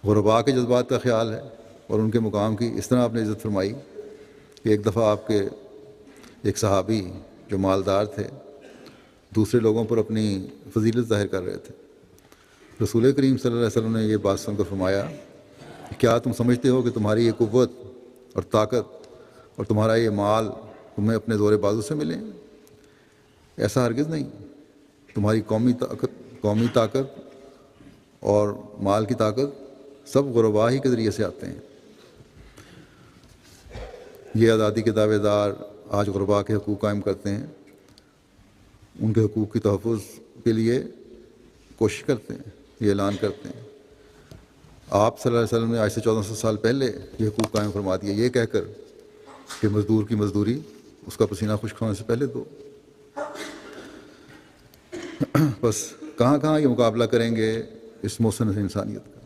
غرباء کے جذبات کا خیال ہے اور ان کے مقام کی اس طرح آپ نے عزت فرمائی کہ ایک دفعہ آپ کے ایک صحابی جو مالدار تھے دوسرے لوگوں پر اپنی فضیلت ظاہر کر رہے تھے. رسول کریم صلی اللہ علیہ وسلم نے یہ بات سن کر فرمایا کیا تم سمجھتے ہو کہ تمہاری یہ قوت اور طاقت اور تمہارا یہ مال تمہیں اپنے زور بازو سے ملیں؟ ایسا ہرگز نہیں. تمہاری قومی طاقت اور مال کی طاقت سب غرباء ہی کے ذریعے سے آتے ہیں. یہ آزادی کے دعوے دار آج غرباء کے حقوق قائم کرتے ہیں، ان کے حقوق کی تحفظ کے لیے کوشش کرتے ہیں، یہ اعلان کرتے ہیں. آپ صلی اللہ علیہ وسلم نے آج سے 1400 سال پہلے یہ حقوق قائم فرما دیا یہ کہہ کر کہ مزدور کی مزدوری اس کا پسینہ خشک ہونے سے پہلے دو. بس کہاں کہاں یہ مقابلہ کریں گے اس محسن انسانیت کا.